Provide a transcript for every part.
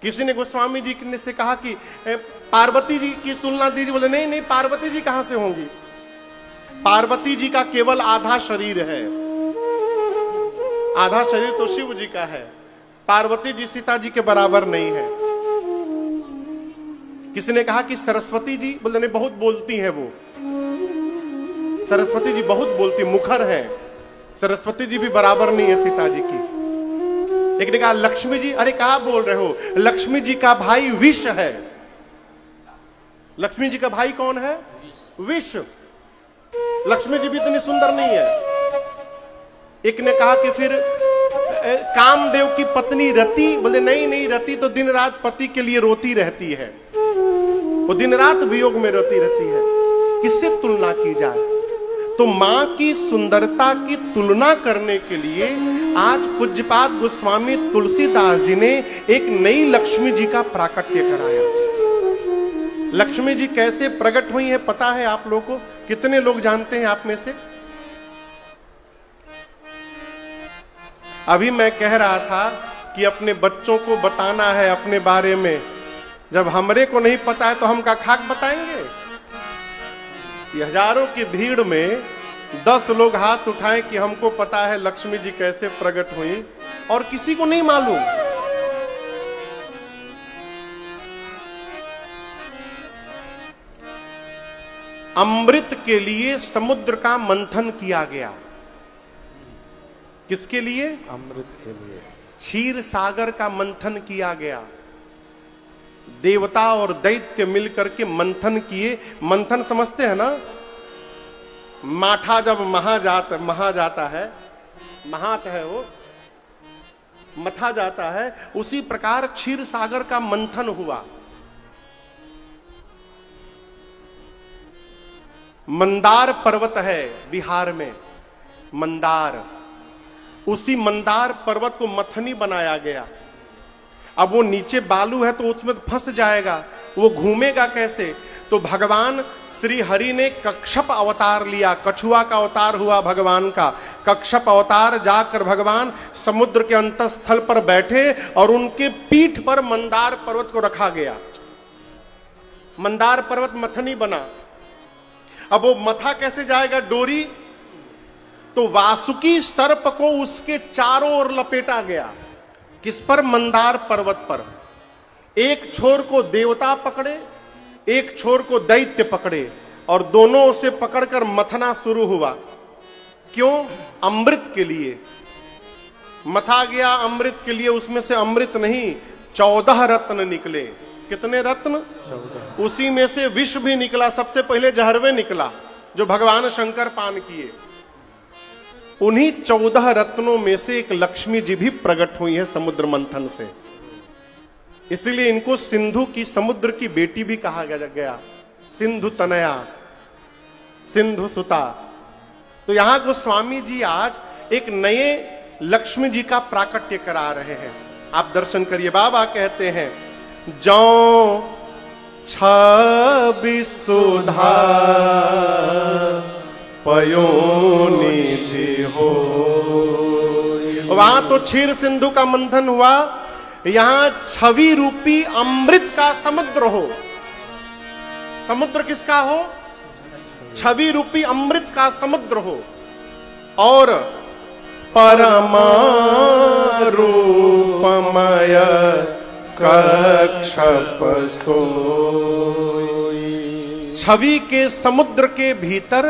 किसी ने गोस्वामी जी ने से कहा कि पार्वती जी की तुलना दीजिए, बोले नहीं नहीं, पार्वती जी कहां से होंगी, पार्वती जी का केवल आधा शरीर है, आधा शरीर तो शिव जी का है, पार्वती जी सीता जी के बराबर नहीं है। किसी ने कहा कि सरस्वती जी, बोले नहीं, बहुत बोलती है वो, सरस्वती जी बहुत बोलती, मुखर है, सरस्वती जी भी बराबर नहीं है सीता जी की। एक ने कहा लक्ष्मी जी, अरे कहा बोल रहे हो, लक्ष्मी जी का भाई विष है। लक्ष्मी जी का भाई कौन है? विष। लक्ष्मी जी भी इतनी सुंदर नहीं है। एक ने कहा कि फिर कामदेव की पत्नी रति, बोले नहीं नहीं, रति तो दिन रात पति के लिए रोती रहती है, वो दिन रात वियोग में रोती रहती है। किससे तुलना की जाए? तो मां की सुंदरता की तुलना करने के लिए आज पूज्यपाद गोस्वामी तुलसीदास जी ने एक नई लक्ष्मी जी का प्राकट्य कराया। लक्ष्मी जी कैसे प्रकट हुई है पता है आप लोगों को? कितने लोग जानते हैं आप में से? अभी मैं कह रहा था कि अपने बच्चों को बताना है अपने बारे में, जब हमरे को नहीं पता है तो हम का खाक बताएंगे? हजारों की भीड़ में 10 लोग हाथ उठाएं कि हमको पता है लक्ष्मी जी कैसे प्रकट हुई, और किसी को नहीं मालूम। अमृत के लिए समुद्र का मंथन किया गया। किसके लिए? अमृत के लिए। क्षीर सागर का मंथन किया गया। देवता और दैत्य मिलकर के मंथन किए। मंथन समझते हैं ना? माठा जब महा जाता है, महात है वो, मथा जाता है, उसी प्रकार क्षीर सागर का मंथन हुआ। मंदार पर्वत है बिहार में, मंदार, उसी मंदार पर्वत को मथनी बनाया गया। अब वो नीचे बालू है तो उसमें फंस जाएगा, वो घूमेगा कैसे? तो भगवान श्री हरि ने कच्छप अवतार लिया, कछुआ का अवतार हुआ भगवान का। कच्छप अवतार जाकर भगवान समुद्र के अंतस्थल पर बैठे और उनके पीठ पर मंदार पर्वत को रखा गया। मंदार पर्वत मथनी बना। अब वो मथा कैसे जाएगा? डोरी। तो वासुकी सर्प को उसके चारों ओर लपेटा गया। किस पर? मंदार पर्वत पर। एक छोर को देवता पकड़े, एक छोर को दैत्य पकड़े, और दोनों उसे पकड़कर मथना शुरू हुआ। क्यों? अमृत के लिए मथा गया, अमृत के लिए। उसमें से अमृत नहीं, 14 रत्न निकले। कितने रत्न? 14। उसी में से विष भी निकला। सबसे पहले जहरवे निकला जो भगवान शंकर पान किए। उन्हीं 14 रत्नों में से एक लक्ष्मी जी भी प्रकट हुई है समुद्र मंथन से। इसलिए इनको सिंधु की, समुद्र की बेटी भी कहा गया, सिंधु तनया, सिंधु सुता। तो यहां गोस्वामी जी आज एक नए लक्ष्मी जी का प्राकट्य करा रहे हैं। आप दर्शन करिए। बाबा कहते हैं, जौ छवि सुधा पयोनिधि हो। वहां तो क्षीर सिंधु का मंथन हुआ, यहां छवि रूपी अमृत का समुद्र हो। समुद्र किसका हो? छवि रूपी अमृत का समुद्र हो। और परमारूपमय कच्छप सोई। छवि के समुद्र के भीतर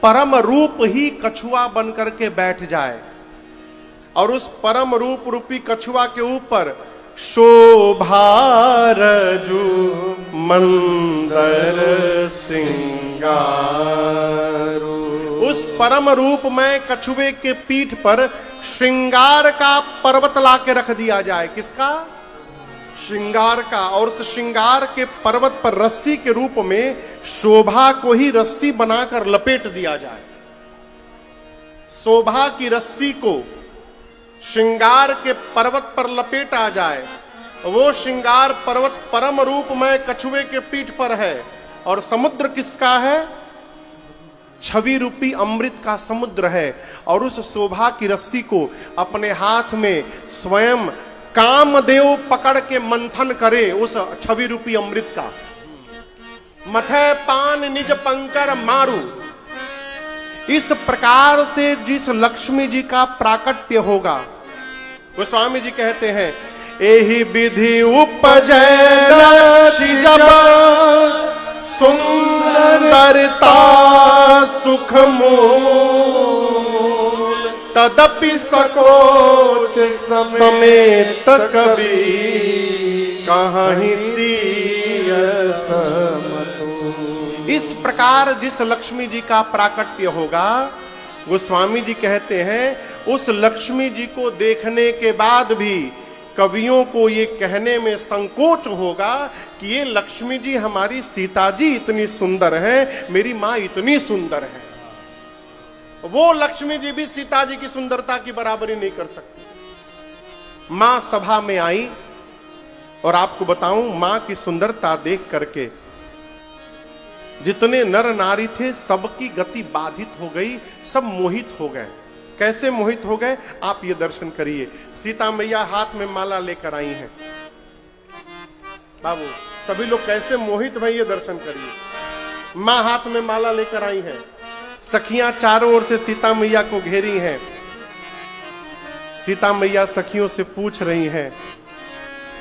परम रूप ही कछुआ बनकर के बैठ जाए, और उस परम रूप रूपी कछुआ के ऊपर शोभा रजु मंदर सिंगारू। उस परम रूप में कछुए के पीठ पर श्रृंगार का पर्वत ला के रख दिया जाए। किसका? श्रृंगार का। और उस श्रृंगार के पर्वत पर रस्सी के रूप में शोभा को ही रस्सी बनाकर लपेट दिया जाए। शोभा की रस्सी को श्रृंगार के पर्वत पर लपेटा जाए। वो श्रृंगार पर्वत परम रूप में कछुए के पीठ पर है। और समुद्र किसका है? छवि रूपी अमृत का समुद्र है। और उस शोभा की रस्सी को अपने हाथ में स्वयं कामदेव पकड़ के मंथन करे उस छवि रूपी अमृत का। मथे पान निज पंकर मारू। इस प्रकार से जिस लक्ष्मी जी का प्राकट्य होगा, गोस्वामी जी कहते हैं, एहि विधि उपजय लक्ष्मी जब सुंदरता सुख मूल, तदपि सकोच समेत कवि कहीं सिय समतुल। इस प्रकार जिस लक्ष्मी जी का प्राकट्य होगा, गोस्वामी जी कहते हैं, उस लक्ष्मी जी को देखने के बाद भी कवियों को ये कहने में संकोच होगा कि ये लक्ष्मी जी हमारी सीता जी इतनी सुंदर है, मेरी मां इतनी सुंदर है। वो लक्ष्मी जी भी सीता जी की सुंदरता की बराबरी नहीं कर सकती। मां सभा में आई और आपको बताऊं, मां की सुंदरता देख करके जितने नर नारी थे सबकी गति बाधित हो गई, सब मोहित हो गए। कैसे मोहित हो गए, आप ये दर्शन करिए। सीता मैया हाथ में माला लेकर आई हैं। बाबू सभी लोग कैसे मोहित भई, ये दर्शन करिए। मां हाथ में माला लेकर आई हैं, सखियां चारों ओर से सीता मैया को घेरी हैं। सीता मैया सखियों से पूछ रही हैं,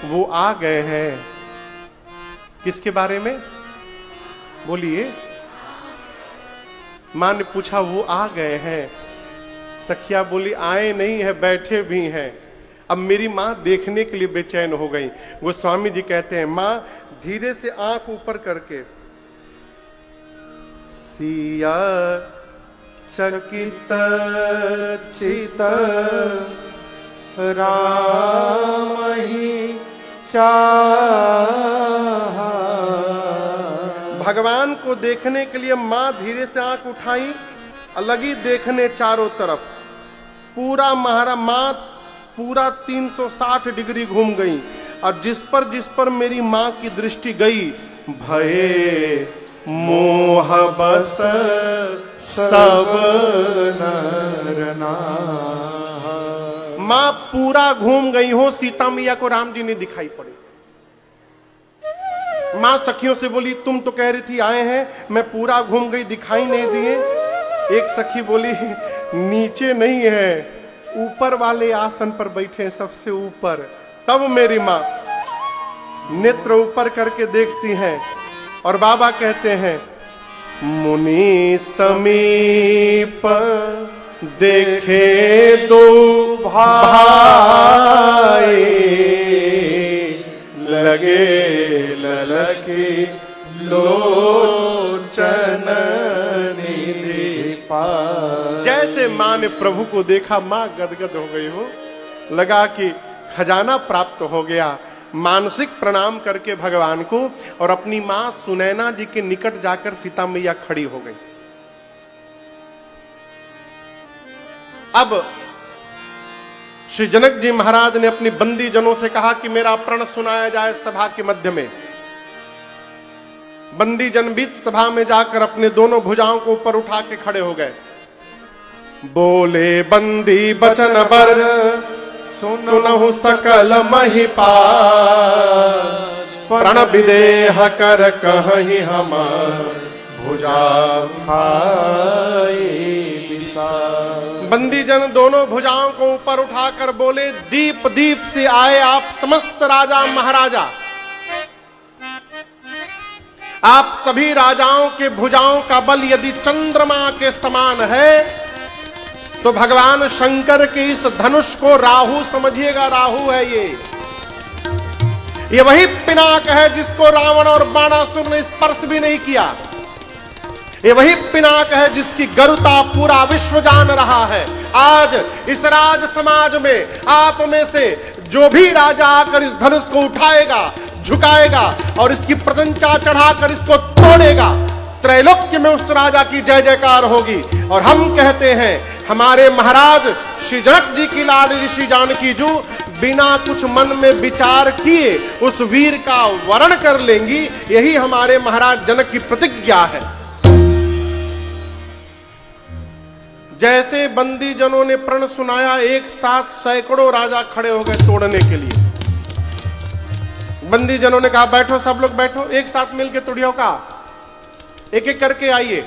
वो आ गए हैं, किसके बारे में बोलिए। मां ने पूछा, वो आ गए हैं। सखिया बोली, आए नहीं है, बैठे भी हैं। अब मेरी मां देखने के लिए बेचैन हो गई। वो स्वामी जी कहते हैं, मां धीरे से आंख ऊपर करके, सिया चकित चित राम ही चाहा। भगवान को देखने के लिए मां धीरे से आंख उठाई, लगी देखने चारों तरफ। पूरा मां पूरा 360 डिग्री घूम गई, और जिस पर मेरी मां की दृष्टि गई, भये मोह बस सब नर नार। मां पूरा घूम गई हो, सीता मैया को राम जी ने दिखाई पड़े। मां सखियों से बोली, तुम तो कह रही थी आए हैं, मैं पूरा घूम गई, दिखाई नहीं दिए। एक सखी बोली, नीचे नहीं है, ऊपर वाले आसन पर बैठे हैं, सबसे ऊपर। तब मेरी मां नेत्र ऊपर करके देखती हैं, और बाबा कहते हैं, मुनि समीप देखे दो भाई, लगे ललकी लोचन निधि पाए। जैसे मां ने प्रभु को देखा, मां गदगद हो गई हो, लगा कि खजाना प्राप्त हो गया। मानसिक प्रणाम करके भगवान को, और अपनी मां सुनैना जी के निकट जाकर सीता मैया खड़ी हो गई। अब श्री जनक जी महाराज ने अपनी बंदी जनों से कहा कि मेरा प्रण सुनाया जाए सभा के मध्य में। बंदी जन बीच सभा में जाकर अपने दोनों भुजाओं को ऊपर उठा के खड़े हो गए। बोले बंदी बचन बर सुनहु सकल महिपाल, प्रण विदेह कर कहीं हमार भुजा भाई विशाल। बंदी जन दोनों भुजाओं को ऊपर उठाकर बोले, दीप दीप से आए आप समस्त राजा महाराजा। आप सभी राजाओं के भुजाओं का बल यदि चंद्रमा के समान है, तो भगवान शंकर के इस धनुष को राहु समझिएगा। राहु है ये वही पिनाक है जिसको रावण और बाणासुर ने स्पर्श भी नहीं किया। ये वही पिनाक है जिसकी गरुता पूरा विश्व जान रहा है। आज इस राज समाज में आप में से जो भी राजा आकर इस धनुष को उठाएगा, झुकाएगा और इसकी प्रशंसा चढ़ाकर इसको तोड़ेगा, त्रैलोक्य में उस राजा की जय जयकार होगी। और हम कहते हैं, हमारे महाराज श्री जनक जी की लाडली ऋषि जानकी जू बिना कुछ मन में विचार किए उस वीर का वर्ण कर लेंगी। यही हमारे महाराज जनक की प्रतिज्ञा है। जैसे बंदी जनों ने प्रण सुनाया, एक साथ सैकड़ों राजा खड़े हो गए तोड़ने के लिए। बंदी जनों ने कहा बैठो, सब लोग बैठो, एक साथ मिलके तुड़ियों का एक एक करके आइए।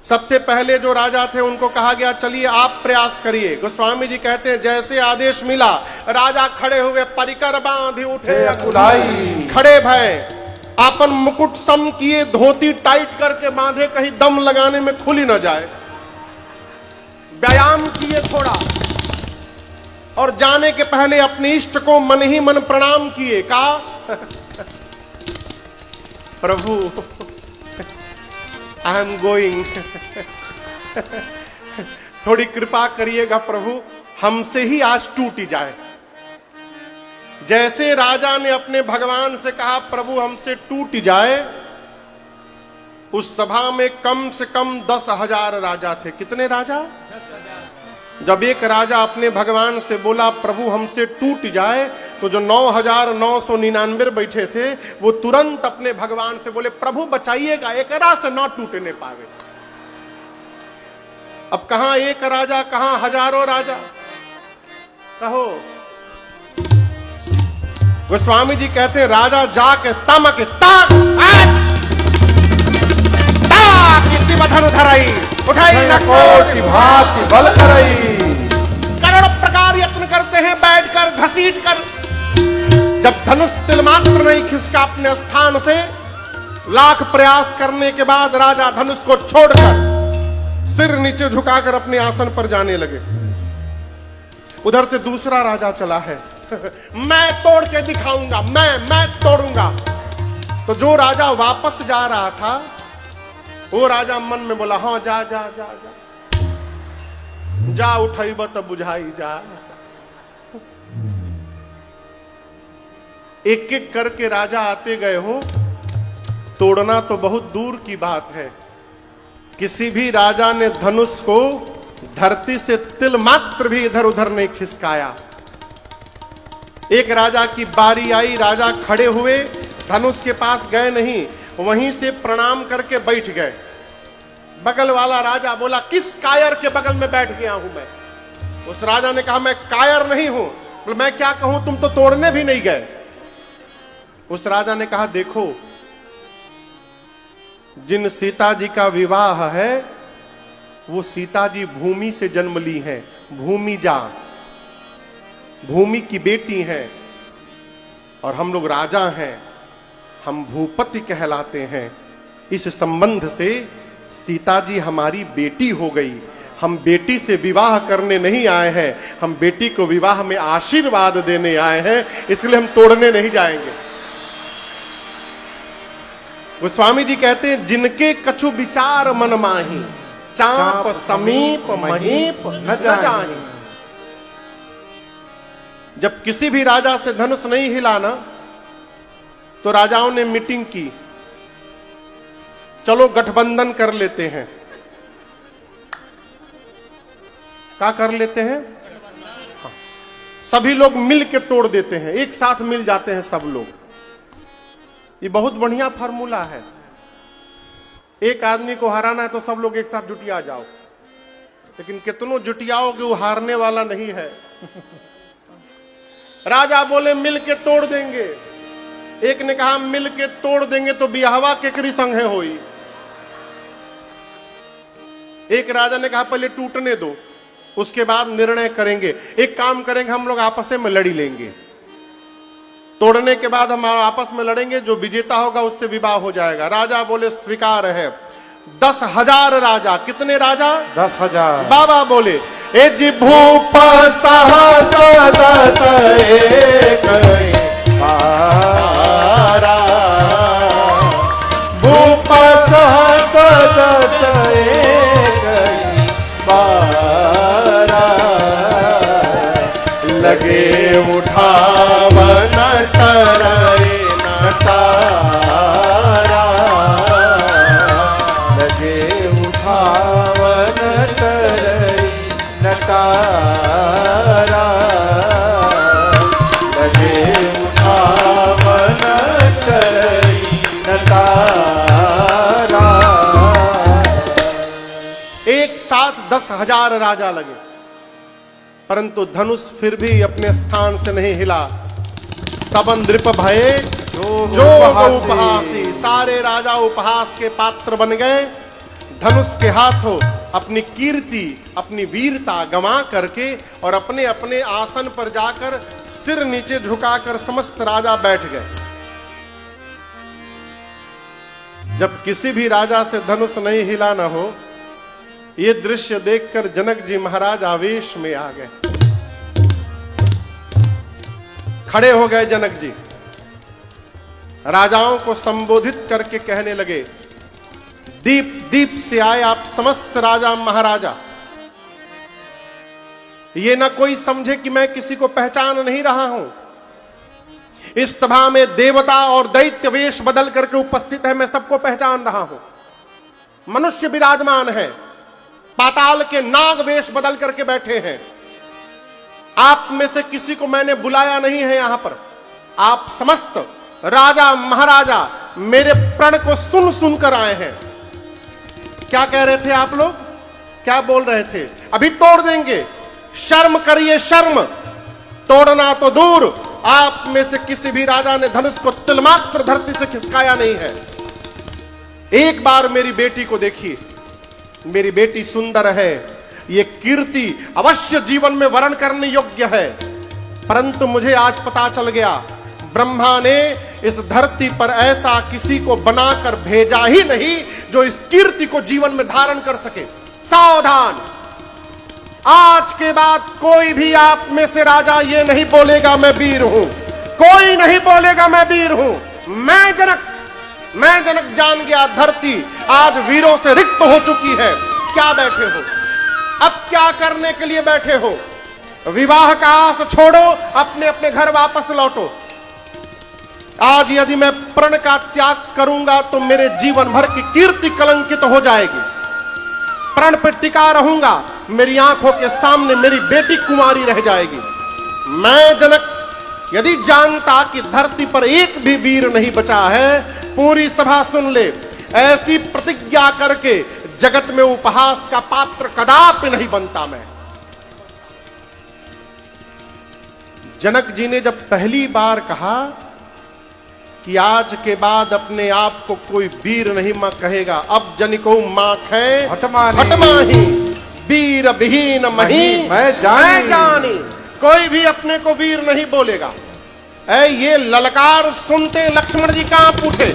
सबसे पहले जो राजा थे उनको कहा गया चलिए आप प्रयास करिए। गोस्वामी जी कहते हैं जैसे आदेश मिला राजा खड़े हुए, परिकर बांधे उठे अकुलाई, खड़े भय, आपन मुकुट सम किए, धोती टाइट करके बांधे कहीं दम लगाने में खुली न जाए। व्यायाम किए थोड़ा और जाने के पहले अपने इष्ट को मन ही मन प्रणाम किए। कहा प्रभु आई एम गोइंग, थोड़ी कृपा करिएगा प्रभु, हमसे ही आज टूट जाए। जैसे राजा ने अपने भगवान से कहा प्रभु हमसे टूट जाए, उस सभा में कम से कम 10,000 राजा थे। कितने राजा? 10,000। जब एक राजा अपने भगवान से बोला प्रभु हमसे टूट जाए, तो जो 9,999 बैठे थे वो तुरंत अपने भगवान से बोले प्रभु बचाइएगा, एकरा से ना टूटने पावे। अब कहां एक राजा, कहां हजारों राजा, कहो। गोस्वामी जी कहते हैं राजा जाके तमक ताक किसी बधन उधराई, उठाई न कोटि भांति बल करई, करोड़ प्रकार यत्न करते हैं बैठकर घसीट कर। जब धनुष तिल मात्र नहीं खिसका अपने स्थान से, लाख प्रयास करने के बाद राजा धनुष को छोड़कर सिर नीचे झुकाकर अपने आसन पर जाने लगे। उधर से दूसरा राजा चला है मैं तोड़ के दिखाऊंगा, मैं तोड़ूंगा। तो जो राजा वापस जा रहा था वो राजा मन में बोला हाँ जा जा जा जा जा, उठाइब तो बुझाई जा। एक एक करके राजा आते गए हो, तोड़ना तो बहुत दूर की बात है। किसी भी राजा ने धनुष को धरती से तिल मात्र भी इधर उधर नहीं खिसकाया। एक राजा की बारी आई, राजा खड़े हुए, धनुष के पास गए नहीं, वहीं से प्रणाम करके बैठ गए। बगल वाला राजा बोला किस कायर के बगल में बैठ गया हूं मैं? उस राजा ने कहा मैं कायर नहीं हूं। बोले मैं क्या कहूं, तुम तो तोड़ने भी नहीं गए। उस राजा ने कहा देखो, जिन सीता जी का विवाह है वो सीता जी भूमि से जन्म ली हैं, भूमि जा, भूमि की बेटी हैं, और हम लोग राजा हैं, हम भूपति कहलाते हैं। इस संबंध से सीता जी हमारी बेटी हो गई। हम बेटी से विवाह करने नहीं आए हैं, हम बेटी को विवाह में आशीर्वाद देने आए हैं, इसलिए हम तोड़ने नहीं जाएंगे। गोस्वामी जी कहते हैं जिनके कछु विचार मन माही, चाप समीप महीप न जाही। जब किसी भी राजा से धनुष नहीं हिला ना, तो राजाओं ने मीटिंग की, चलो गठबंधन कर लेते हैं। क्या कर लेते हैं? हाँ। सभी लोग मिल के तोड़ देते हैं, एक साथ मिल जाते हैं सब लोग। ये बहुत बढ़िया फार्मूला है। एक आदमी को हराना है तो सब लोग एक साथ जुटिया जाओ, लेकिन कितनों जुटियाओगे वो हारने वाला नहीं है। राजा बोले मिल के तोड़ देंगे, एक ने कहा मिल के तोड़ देंगे तो बियाहवा केकरी संग है होई। एक राजा ने कहा पहले टूटने दो, उसके बाद निर्णय करेंगे। एक काम करेंगे, हम लोग आपस में लड़ी लेंगे, तोड़ने के बाद हम आपस में लड़ेंगे, जो विजेता होगा उससे विवाह हो जाएगा। राजा बोले स्वीकार है। 10,000 राजा, कितने राजा? 10,000। बाबा बोले ए जी भूप सहस दस एक बारा, भूप सहस दस एक बारा, लगे उठावन टरे न तारा, लगे उठावन टरे न तारा, लगे उठावन टरे न तारा। एक साथ 10,000 राजा लगे, परंतु धनुष फिर भी अपने स्थान से नहीं हिला। सब नृप भये जो उपहासी। सारे राजा उपहास के पात्र बन गए। धनुष के हाथों अपनी कीर्ति, अपनी वीरता गंवा करके और अपने अपने आसन पर जाकर सिर नीचे झुकाकर समस्त राजा बैठ गए। जब किसी भी राजा से धनुष नहीं हिला न हो, ये दृश्य देखकर जनक जी महाराज आवेश में आ गए। खड़े हो गए जनक जी, राजाओं को संबोधित करके कहने लगे, दीप दीप से आए आप समस्त राजा महाराजा। ये ना कोई समझे कि मैं किसी को पहचान नहीं रहा हूं। इस सभा में देवता और दैत्य वेश बदल करके उपस्थित है, मैं सबको पहचान रहा हूं। मनुष्य विराजमान है, पाताल के नाग वेश बदल करके बैठे हैं। आप में से किसी को मैंने बुलाया नहीं है यहां पर। आप समस्त राजा महाराजा मेरे प्रण को सुन सुनकर आए हैं। क्या कह रहे थे आप लोग? क्या बोल रहे थे? अभी तोड़ देंगे, शर्म करिए शर्म। तोड़ना तो दूर, आप में से किसी भी राजा ने धनुष को तिलमात्र धरती से खिसकाया नहीं है। एक बार मेरी बेटी को देखिए, मेरी बेटी सुंदर है, ये कीर्ति अवश्य जीवन में वर्ण करने योग्य है। परंतु मुझे आज पता चल गया, ब्रह्मा ने इस धरती पर ऐसा किसी को बनाकर भेजा ही नहीं जो इस कीर्ति को जीवन में धारण कर सके। सावधान, आज के बाद कोई भी आप में से राजा ये नहीं बोलेगा मैं वीर हूं। कोई नहीं बोलेगा मैं वीर हूं। मैं जनक जान गया, धरती आज वीरों से रिक्त हो चुकी है। क्या बैठे हो? अब क्या करने के लिए बैठे हो? विवाह का आस छोड़ो, अपने अपने घर वापस लौटो। आज यदि मैं प्रण का त्याग करूंगा तो मेरे जीवन भर की कीर्ति कलंकित हो जाएगी। प्रण पर टिका रहूंगा, मेरी आंखों के सामने मेरी बेटी कुंवारी रह जाएगी। मैं जनक यदि जानता कि धरती पर एक भी वीर नहीं बचा है, पूरी सभा सुन ले, ऐसी प्रतिज्ञा करके जगत में उपहास का पात्र कदापि नहीं बनता मैं। जनक जी ने जब पहली बार कहा कि आज के बाद अपने आप को कोई वीर नहीं मां कहेगा, अब जनिको माखै हटमाही वीर विहीन मही मैं जानी। कोई भी अपने को वीर नहीं बोलेगा। ये ललकार सुनते लक्ष्मण जी कांप उठे।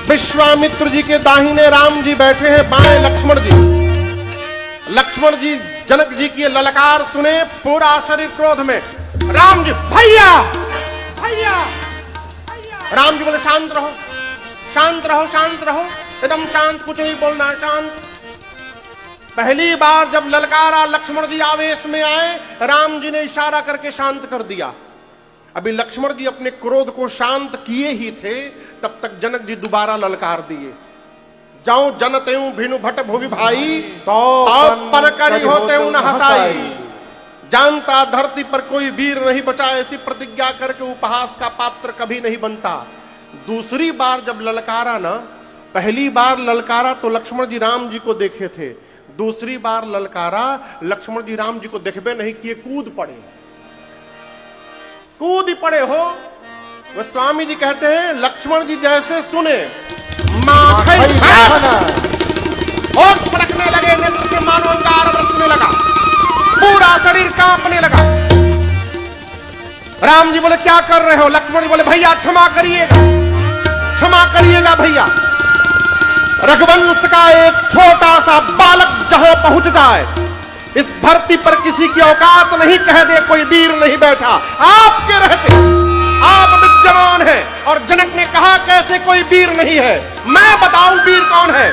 विश्वामित्र जी के दाहिने राम जी बैठे हैं, बाएं लक्ष्मण जी। लक्ष्मण जी जनक जी की ललकार सुने, पूरा शरीर क्रोध में। राम जी भैया भैया। राम जी बोले शांत रहो शांत रहो शांत रहो, एकदम शांत, कुछ नहीं बोलना, शांत। पहली बार जब ललकारा, लक्ष्मण जी आवेश में आए, राम जी ने इशारा करके शांत कर दिया। अभी लक्ष्मण जी अपने क्रोध को शांत किए ही थे, तब तक जनक जी दोबारा ललकार दिए। जाऊं जनते भिनु भट भुवि भाई, तो पर करी होते न हसाई। जानता धरती पर कोई वीर नहीं बचा, ऐसी प्रतिज्ञा करके उपहास का पात्र कभी नहीं बनता। दूसरी बार जब ललकारा ना, पहली बार ललकारा तो लक्ष्मण जी राम जी को देखे थे, दूसरी बार ललकारा लक्ष्मण जी राम जी को देखबे नहीं किए, कूद पड़े। कूद ही पड़े हो। वो स्वामी जी कहते हैं लक्ष्मण जी जैसे सुने और फड़कने लगे, नेत्र के मानो अंगार बरसने लगा, पूरा शरीर कांपने लगा। राम जी बोले क्या कर रहे हो? लक्ष्मण जी बोले भैया क्षमा करिएगा, क्षमा करिएगा भैया। रघुवंश का एक छोटा सा बालक जहां पहुंच जाए, इस धरती पर किसी की औकात नहीं कह दे कोई वीर नहीं बैठा। आपके रहते आप विद्यमान है, और जनक ने कहा कैसे कोई वीर नहीं है? मैं बताऊं वीर कौन है?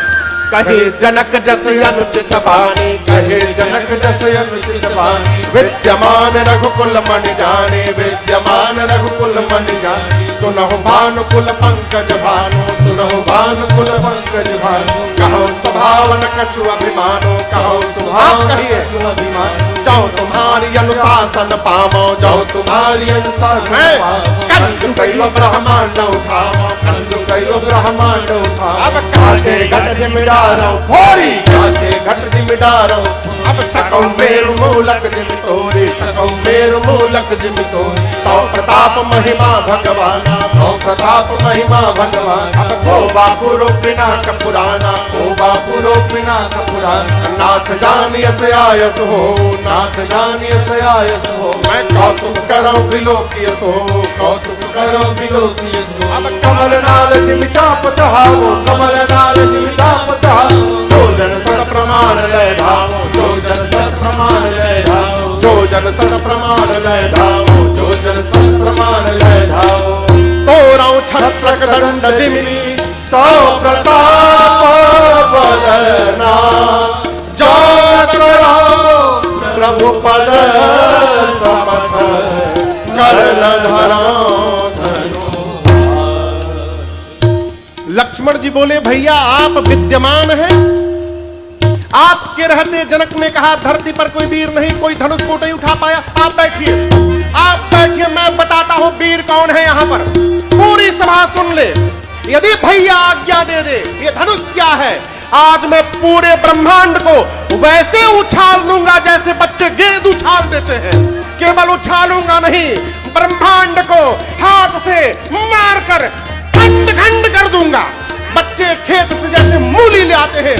कहे जनक जस अनुचित बानी, कहे जनक जस अनुचित बानी। विद्यमान रघुकुल मन जाने, विद्यमान रघुकुल मन जाने। सुनहु भानुकुल पंकज भानु, सुनहु भानुकुल पंकज भानु। कहो स्वभावन कछु अभिमानो, कहो स्वभाव कहिए अभिमानो। जाओ तुम्हारी अनुशासन पामो, जाओ तुम्हारी अनुशासन पामो। कंदु कइलो ब्रह्मांड उठामो, कंदु कइलो ब्रह्मांड उठामो। अब काचे घट जिमिडारो, भोरी काचे घट जिमिडारो। अब सकौ मेरु मूलक जिम तोरे, सकौ मेरु मूलक जिम तोरे, तो प्रताप महिमा भगवाना, तो प्रताप महिमा भगवान। अब खो बापुरो बिना कपुराना, खो बापुरो बिना कपुराना, नाथ जानियस आयस हो, नाथ जानियस आयस हो, मैं कौतुक करो बिलोकियस हो, कौतुक करो बिलोकियस हो। अब कमल नाल जिम चाप चढ़ावो, कमल नाल जिम चाप चढ़ावो, जो जन सत प्रमाण लय धावो, जो जन सत प्रमाण लय धावो, जो जन सत प्रमाण लय धावो, जो जन सत प्रमाण लय धावो। तोरौ छत्रक दंड जिमि, तो प्रताप बलना, जो करो प्रभु पद समथ, कर न धरो धनु। लक्ष्मण जी बोले भैया आप विद्यमान हैं, आपके रहते जनक ने कहा धरती पर कोई वीर नहीं, कोई धनुष को नहीं उठा पाया। आप बैठिए, आप बैठिए, मैं बताता हूं वीर कौन है यहां पर। पूरी सभा सुन ले, यदि भैया आज्ञा दे दे, ये धनुष क्या है, आज मैं पूरे ब्रह्मांड को वैसे उछाल दूंगा जैसे बच्चे गेंद उछाल देते हैं। केवल उछालूंगा नहीं, ब्रह्मांड को हाथ से मारकर खंड खंड कर दूंगा। बच्चे खेत से जैसे मूली ले आते हैं,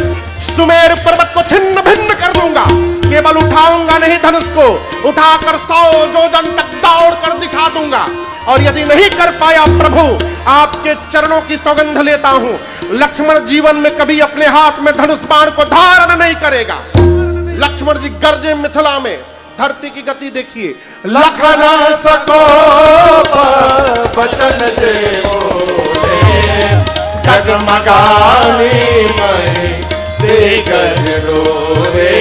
सुमेर पर्वत को छिन्न भिन्न कर दूंगा। केवल उठाऊंगा नहीं, धनुष को उठाकर 100 योजन तक दौड़ कर दिखा दूंगा। और यदि नहीं कर पाया प्रभु, आपके चरणों की सौगंध लेता हूं, लक्ष्मण जीवन में कभी अपने हाथ में धनुष बाण को धारण नहीं करेगा। लक्ष्मण जी गर्जे मिथिला में, धरती की गति देखिए। लखन सको बचन जे बोले, जगमगानी मैं देगर रोरे,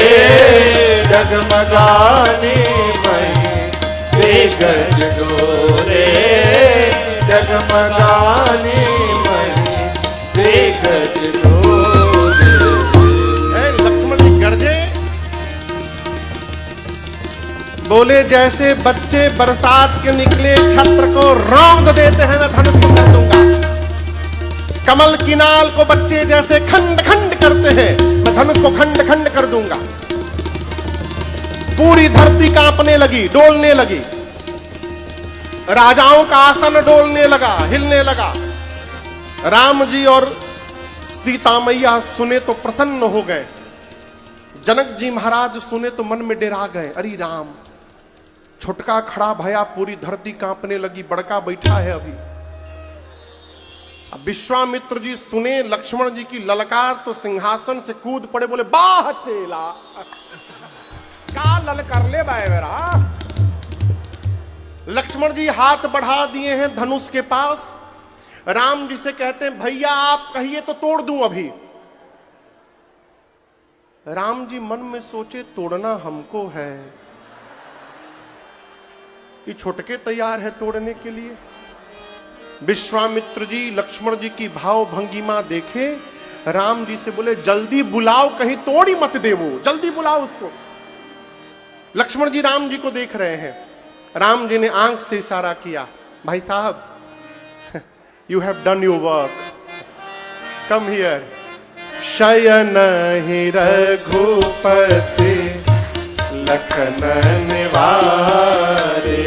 जगमगानी मैं देगर रोरे, जगमगानी मैं देगर रोरे। लक्ष्मण जी गर्जे, बोले जैसे बच्चे बरसात के निकले छत्र को रौंद देते हैं, मैं धनुष को कर दूंगा। कमल की नाल को बच्चे जैसे खंड खंड करते हैं, मैं धनुष को खंड खंड कर दूंगा। पूरी धरती कांपने लगी, डोलने लगी, राजाओं का आसन डोलने लगा, हिलने लगा। राम जी और सीता मैया सुने तो प्रसन्न हो गए, जनक जी महाराज सुने तो मन में डेरा गए। अरे राम, छुटका खड़ा भया, पूरी धरती कांपने लगी, बड़का बैठा है अभी। अब विश्वामित्र जी सुने लक्ष्मण जी की ललकार तो सिंहासन से कूद पड़े, बोले बाह चेला, का ललकार ले बाय मेरा। लक्ष्मण जी हाथ बढ़ा दिए हैं धनुष के पास। राम जी से कहते हैं भैया आप कहिए तो तोड़ दूं अभी। राम जी मन में सोचे तोड़ना हमको है, ये छुटके तैयार है तोड़ने के लिए। विश्वामित्र जी लक्ष्मण जी की भाव भंगिमा देखे, राम जी से बोले जल्दी बुलाओ, कहीं तोड़ ही मत दे वो, जल्दी बुलाओ उसको। लक्ष्मण जी राम जी को देख रहे हैं। राम जी ने आंख से इशारा किया, भाई साहब you have done your work, come here. शयन ही रघुपति लखन निवारे,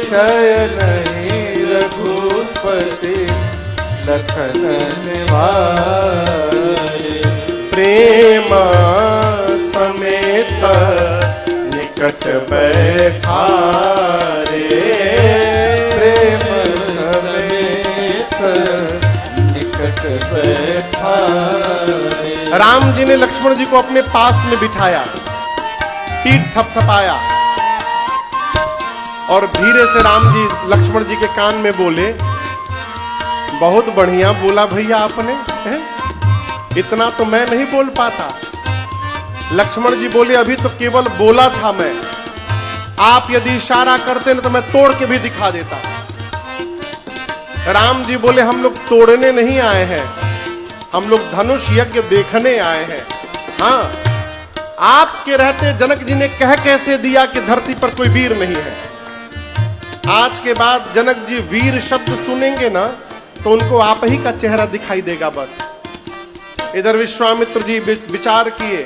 शयन ही रघुपति लखन निवारे, प्रेम समेत निकट बैठारे, प्रेम समेत निकट बैठारे। राम जी ने लक्ष्मण जी को अपने पास में बिठाया, पीठ थपथपाया और धीरे से राम जी लक्ष्मण जी के कान में बोले, बहुत बढ़िया बोला भैया आपने, इतना तो मैं नहीं बोल पाता। लक्ष्मण जी बोले अभी तो केवल बोला था मैं, आप यदि इशारा करते ना तो मैं तोड़ के भी दिखा देता। राम जी बोले हम लोग तोड़ने नहीं आए हैं, हम लोग धनुष यज्ञ देखने आए हैं। हाँ, आपके रहते जनक जी ने कह कैसे दिया कि धरती पर कोई वीर नहीं है। आज के बाद जनक जी वीर शब्द सुनेंगे ना तो उनको आप ही का चेहरा दिखाई देगा बस। इधर विश्वामित्र जी विचार किए,